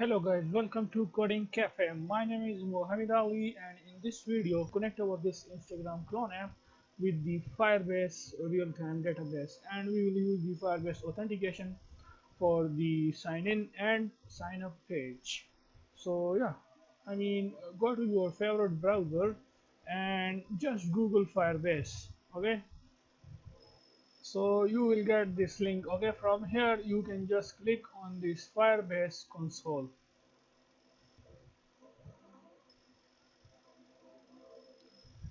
Hello guys, welcome to Coding Cafe. My name is Mohammed Ali, and in this video connect over this Instagram clone app with the Firebase real-time database, and we will use the Firebase authentication for the sign in and sign up page. So yeah, go to your favorite browser and just Google Firebase. Okay, so you will get this link. Okay, from here you can just click on this Firebase console.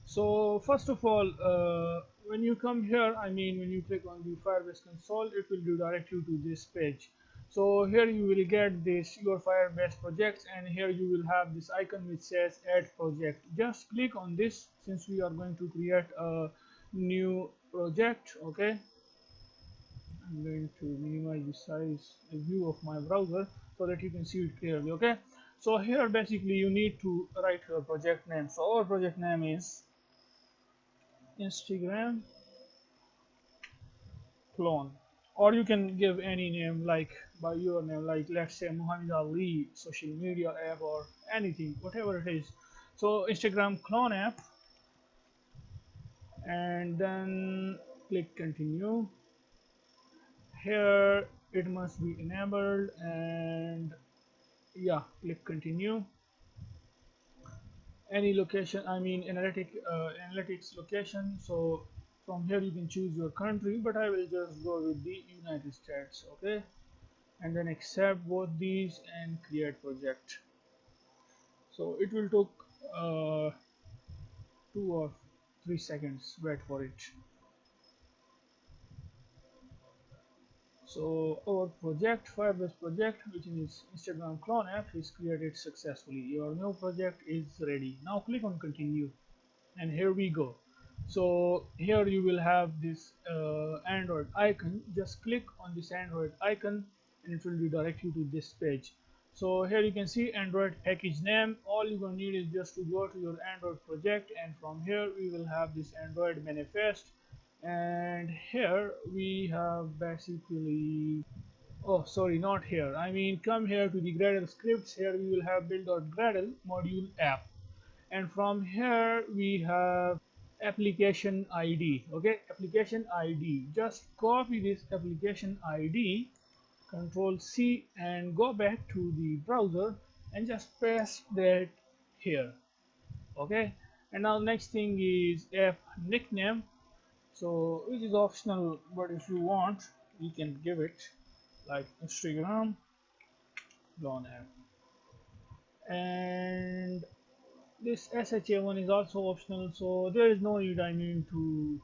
So first of all, when you come here, when you click on the Firebase console, it will redirect you to this page. So here you will get this your Firebase projects, and here you will have this icon which says add project. Just click on this since we are going to create a new project. Okay, I'm going to minimize the size view of my browser so that you can see it clearly. Okay, so here basically you need to write your project name. So our project name is Instagram clone, or you can give any name like by your name, like let's say Muhammad Ali social media app or anything, whatever it is. So Instagram clone app, and then click continue. Here it must be enabled, and yeah, click continue. Any location, analytics location. So from here you can choose your country, but I will just go with the United States. Okay, and then accept both these and create project. So it will take 2 or 3 seconds. Wait for it. So our project, Firebase project, which is Instagram clone app, is created successfully. Your new project is ready. Now click on continue, and here we go. So here you will have this Android icon. Just click on this Android icon and it will redirect you to this page. So here you can see Android package name. All you're gonna need is just to go to your Android project, and from here we will have this Android manifest, and here we have basically, oh sorry, not here, come here to the Gradle scripts. Here we will have build.gradle module app, and from here we have application ID. Okay, application ID, just copy this application ID, control C, and go back to the browser and just paste that here. Okay, and now next thing is app nickname, so which is optional, but if you want you can give it like Instagram clone app. And this SHA one is also optional, so there is no need to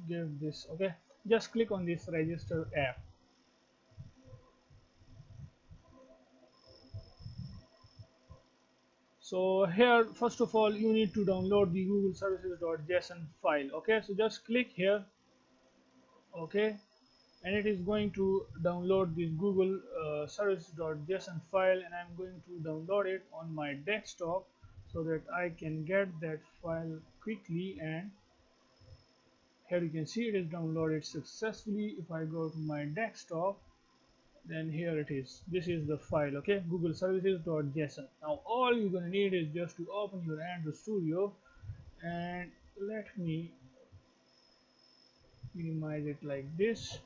give this. Okay, just click on this register app. So here first of all you need to download the Google services.json file. Okay, so just click here. Okay, and it is going to download this Google services.json file, and I'm going to download it on my desktop so that I can get that file quickly. And here you can see it is downloaded successfully. If I go to my desktop, then here it is. This is the file. Okay, Google services.json. Now all you're gonna need is just to open your Android Studio, and let me minimize it like this.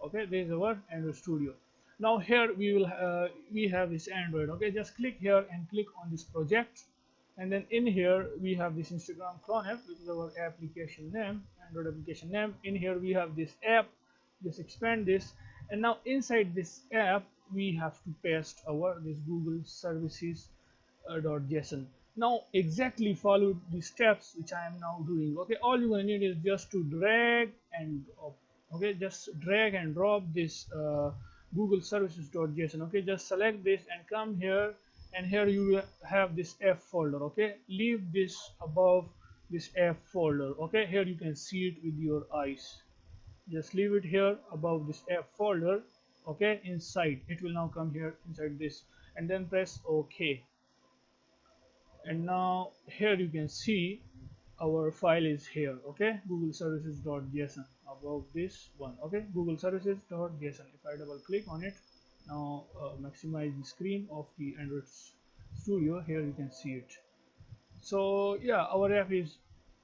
Okay, this is our Android Studio. Now here we have this Android. Okay, just click here and click on this project, and then in here we have this Instagram clone app, which is our application name, Android application name. In here we have this app. Just expand this, and now inside this app we have to paste our this Google services .json. Now exactly follow the steps which I am now doing. Okay, all you're gonna need is just to drag and drop. Okay, just drag and drop this Google services.json. Okay, just select this and come here, and here you will have this F folder. Okay, leave this above this F folder. Okay, here you can see it with your eyes. Just leave it here above this F folder. Okay, inside it will now come here inside this, and then press OK. And now here you can see our file is here. Okay, Google services.json above this one. Okay, Google services.json. If I double click on it, Now maximize the screen of the Android Studio. Here you can see it. So yeah, our app is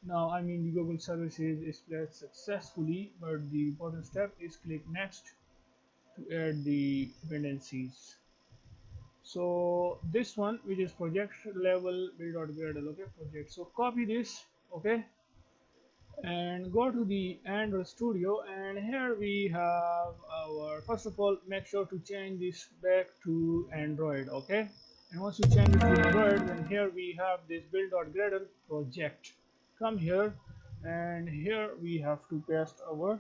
now, I mean, the Google services is played successfully, but the important step is click next to add the dependencies. So this one, which is project level build.gradle, okay, project. So copy this, okay, and go to the Android Studio, and here we have our, first of all, make sure to change this back to Android, okay. And once you change it to Android, then here we have this build.gradle project. Come here, and here we have to paste our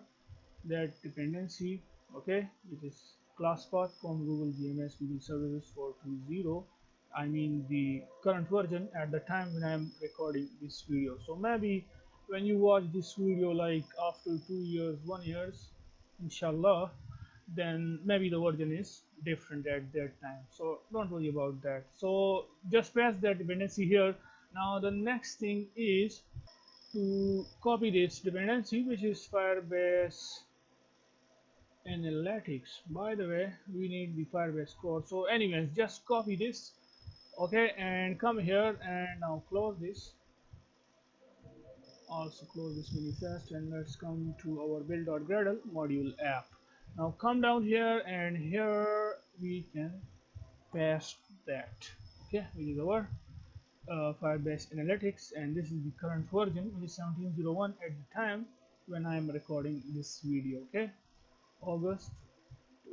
that dependency, okay, which is class path from Google GMS Google Services 420. I mean the current version at the time when I am recording this video. So maybe when you watch this video like after 2 years, 1 years, inshallah, then maybe the version is different at that time. So don't worry about that. So just paste that dependency here. Now the next thing is to copy this dependency, which is Firebase analytics. By the way, we need the Firebase core. So anyways, just copy this, okay, and come here and now close this. Also close this manifest, and let's come to our build.gradle module app. Now come down here, and here we can paste that, okay, which is our Firebase analytics, and this is the current version, which is 17.01 at the time when I am recording this video, okay, August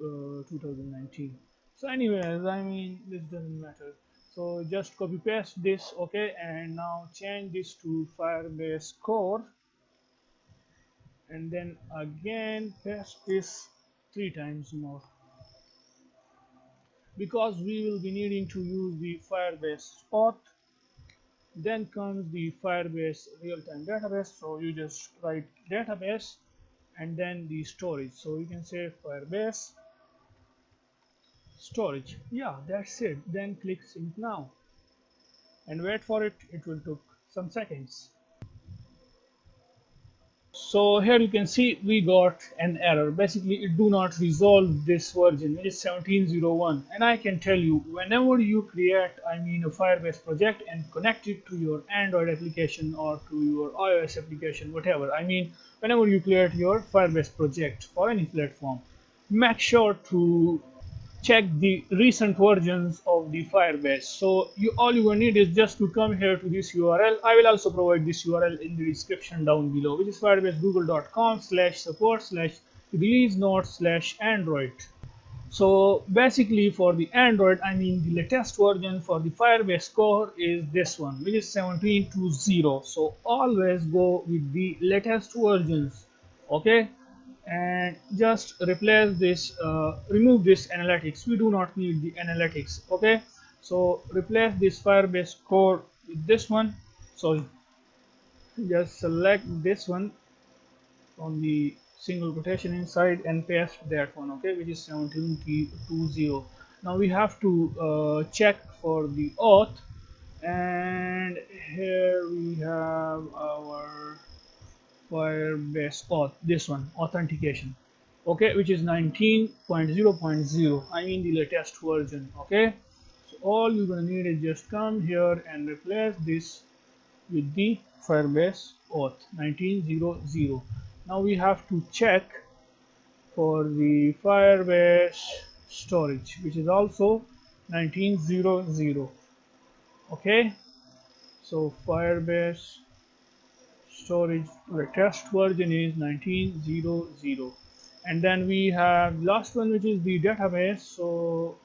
2019. So anyways, I mean, this doesn't matter. So just copy paste this, okay, and now change this to Firebase core, and then again paste this 3 times more, because we will be needing to use the Firebase auth. Then comes the Firebase real-time database. So you just write database and then the storage. So you can say Firebase storage. Yeah, that's it. Then click sync now and wait for it. It will take some seconds. So here you can see we got an error. Basically it do not resolve this version, it is 17.01, and I can tell you, whenever you create, I mean, a Firebase project and connect it to your Android application or to your iOS application, whatever, I mean, whenever you create your Firebase project for any platform, make sure to check the recent versions of the Firebase. So all you will need is just to come here to this URL. I will also provide this URL in the description down below, which is firebasegoogle.com/support/release notes/android. So basically for the Android, I mean, the latest version for the Firebase core is this one, which is 17.20. So always go with the latest versions, okay, and just replace this, remove this analytics. We do not need the analytics, okay. So replace this Firebase core with this one. So just select this one on the single quotation inside and paste that one, okay, which is 17.20. Now we have to check for the auth, and here we have our Firebase auth, this one, authentication, okay, which is 19.0.0, I mean the latest version, okay. So all you're gonna need is just come here and replace this with the Firebase auth 19.0.0. Now we have to check for the Firebase storage, which is also 19.0.0, okay. So Firebase storage latest version is 19.0.0, and then we have last one, which is the database. So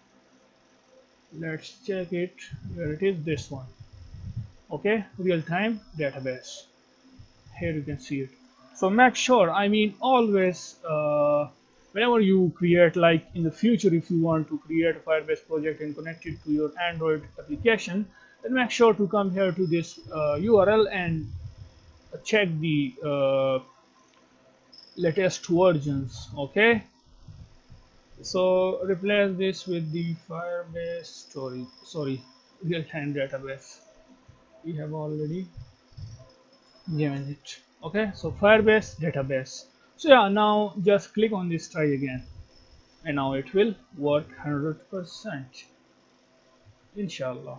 let's check it where it is, this one, okay, real-time database. Here you can see it. So make sure, I mean, always whenever you create, like in the future, if you want to create a Firebase project and connect it to your Android application, then make sure to come here to this URL and check the latest versions, okay. So replace this with the Firebase real-time database. We have already given it, okay. So Firebase database. So yeah, now just click on this, try again, and now it will work 100%, inshallah.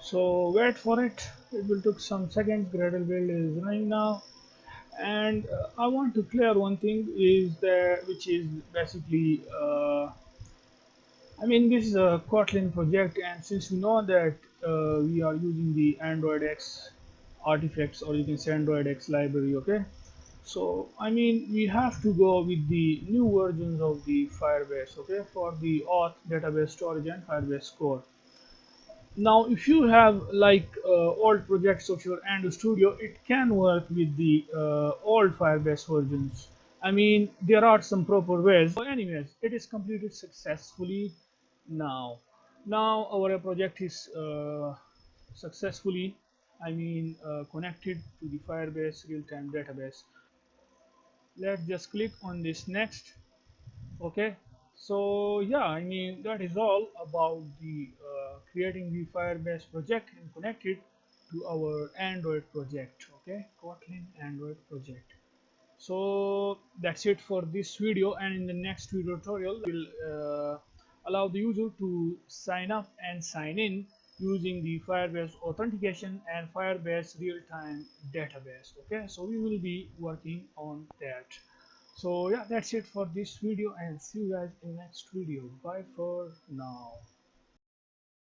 So wait for it. It will take some seconds. Gradle build is running now, and I want to clear one thing is that which is basically I mean, this is a Kotlin project, and since we know that we are using the Android X artifacts, or you can say Android X library, okay? So, I mean, we have to go with the new versions of the Firebase, okay, for the auth database storage and Firebase core. Now, if you have like old projects of your Android Studio, it can work with the old Firebase versions. I mean, there are some proper ways. So anyways, it is completed successfully now. Now our project is successfully, connected to the Firebase real-time database. Let's just click on this next. Okay, so yeah, I mean that is all about the creating the Firebase project and connect it to our Android project. Okay, Kotlin Android project. So that's it for this video, and in the next video tutorial we'll allow the user to sign up and sign in using the Firebase authentication and Firebase real-time database. Okay, so we will be working on that. So yeah, that's it for this video, and see you guys in next video. Bye for now.